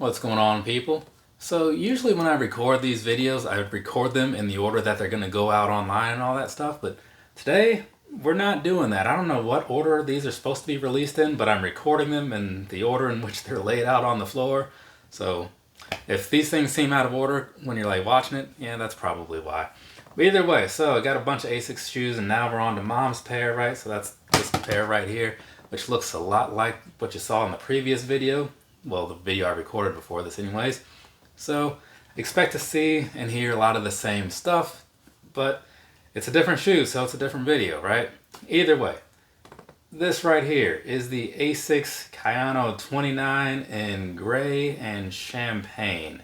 What's going on, people? So usually when I record these videos, I record them in the order that they're going to go out online and all that stuff, but today we're not doing that. I don't know what order these are supposed to be released in, but I'm recording them in the order in which they're laid out on the floor. So if these things seem out of order when you're like watching it, yeah, that's probably why. But either way, so I got a bunch of Asics shoes, and now we're on to mom's pair, right? So that's this pair right here, which looks a lot like what you saw in the previous video. Well, the video I recorded before this anyways. So expect to see and hear a lot of the same stuff, but it's a different shoe, so it's a different video, right? Either way, this right here is the Asics Kayano 29 in gray and champagne.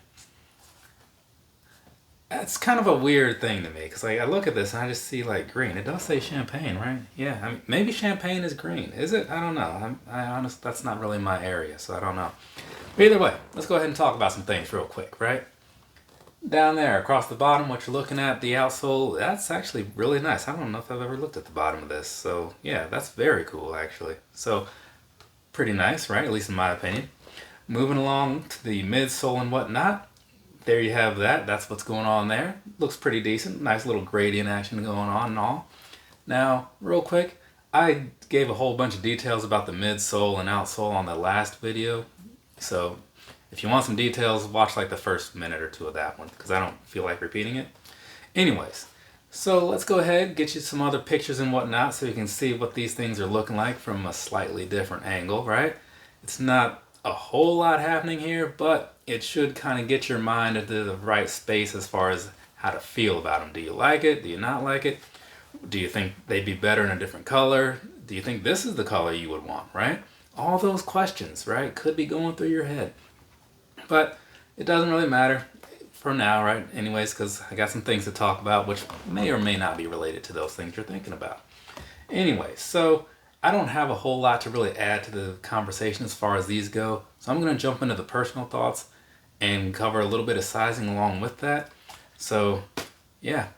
That's kind of a weird thing to me, because like I look at this and I just see like green. It does say champagne, right? Yeah, I mean, maybe champagne is green. Is it? I don't know. I honestly, that's not really my area, so I don't know. But either way, let's go ahead and talk about some things real quick, right? Down there, across the bottom, what you're looking at, the outsole, that's actually really nice. I don't know if I've ever looked at the bottom of this. So yeah, that's very cool, actually. So pretty nice, right? At least in my opinion. Moving along to the midsole and whatnot. There you have that. That's what's going on there. Looks pretty decent. Nice little gradient action going on and all. Now, real quick, I gave a whole bunch of details about the midsole and outsole on the last video. So if you want some details, watch like the first minute or two of that one, because I don't feel like repeating it. Anyways, so let's go ahead, get you some other pictures and whatnot so you can see what these things are looking like from a slightly different angle, right? It's not a whole lot happening here, but it should kind of get your mind into the right space as far as how to feel about them. Do you like it? Do you not like it? Do you think they'd be better in a different color? Do you think this is the color you would want, right? All those questions, right, could be going through your head. But it doesn't really matter for now, right? Anyways, because I got some things to talk about which may or may not be related to those things you're thinking about. Anyways, so I don't have a whole lot to really add to the conversation as far as these go. So I'm going to jump into the personal thoughts and cover a little bit of sizing along with that. So yeah,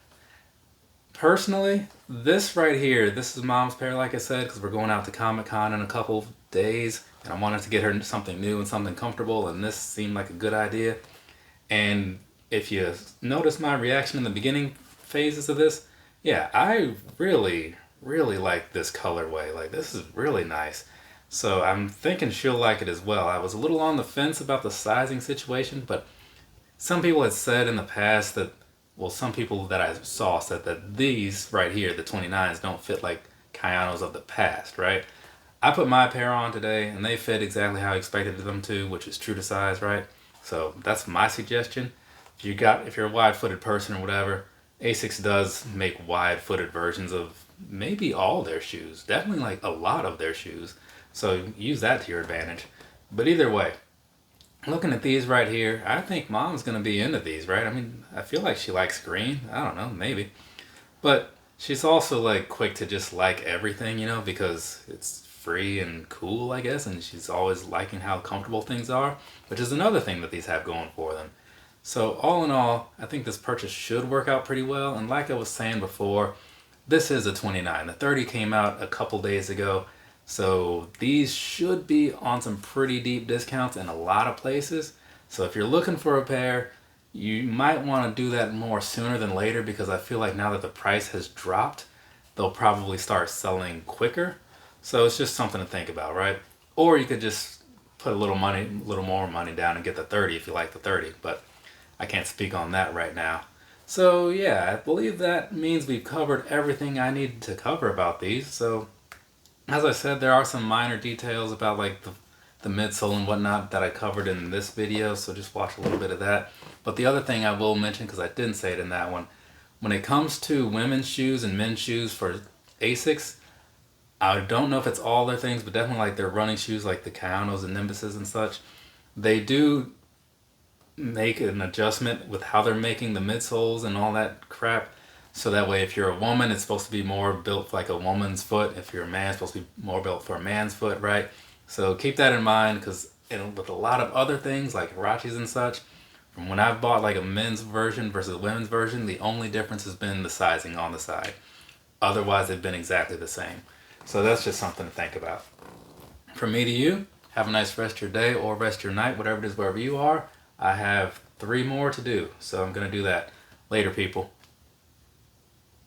personally, this right here, this is mom's pair, like I said, because we're going out to Comic-Con in a couple days, and I wanted to get her something new and something comfortable, and this seemed like a good idea. And if you notice my reaction in the beginning phases of this, yeah, I really like this colorway. Like, this is really nice. So I'm thinking she'll like it as well. I was a little on the fence about the sizing situation, but some people had said in the past that, well, some people that I saw said that these right here, the 29s, don't fit like Kayanos of the past, right? I put my pair on today and they fit exactly how I expected them to, which is true to size, right? So that's my suggestion. If you're a wide-footed person or whatever, Asics does make wide-footed versions of maybe all their shoes, definitely like a lot of their shoes. So use that to your advantage. But either way, looking at these right here, I think mom's gonna be into these, right? I mean, I feel like she likes green. I don't know, maybe. But she's also like quick to just like everything, you know, because it's free and cool, I guess, and she's always liking how comfortable things are, which is another thing that these have going for them. So all in all, I think this purchase should work out pretty well. And like I was saying before, this is a 29. The 30 came out a couple days ago. So these should be on some pretty deep discounts in a lot of places. So if you're looking for a pair, you might want to do that more sooner than later, because I feel like now that the price has dropped, they'll probably start selling quicker. So it's just something to think about, right? Or you could just put a little more money down and get the 30 if you like the 30, but I can't speak on that right now. So yeah, I believe that means we've covered everything I needed to cover about these. So as I said, there are some minor details about like the midsole and whatnot that I covered in this video, so just watch a little bit of that. But the other thing I will mention, because I didn't say it in that one, when it comes to women's shoes and men's shoes for Asics, I don't know if it's all their things, but definitely like their running shoes, like the Kayanos and Nimbuses and such, they do make an adjustment with how they're making the midsoles and all that crap. So that way, if you're a woman, it's supposed to be more built like a woman's foot. If you're a man, it's supposed to be more built for a man's foot, right? So keep that in mind, because with a lot of other things like Hirachis and such, from when I've bought like a men's version versus a women's version, the only difference has been the sizing on the side. Otherwise, they've been exactly the same. So that's just something to think about. From me to you, Have a nice rest of your day or rest of your night, whatever it is, wherever you are. I have 3 more to do, so I'm going to do that. Later, people.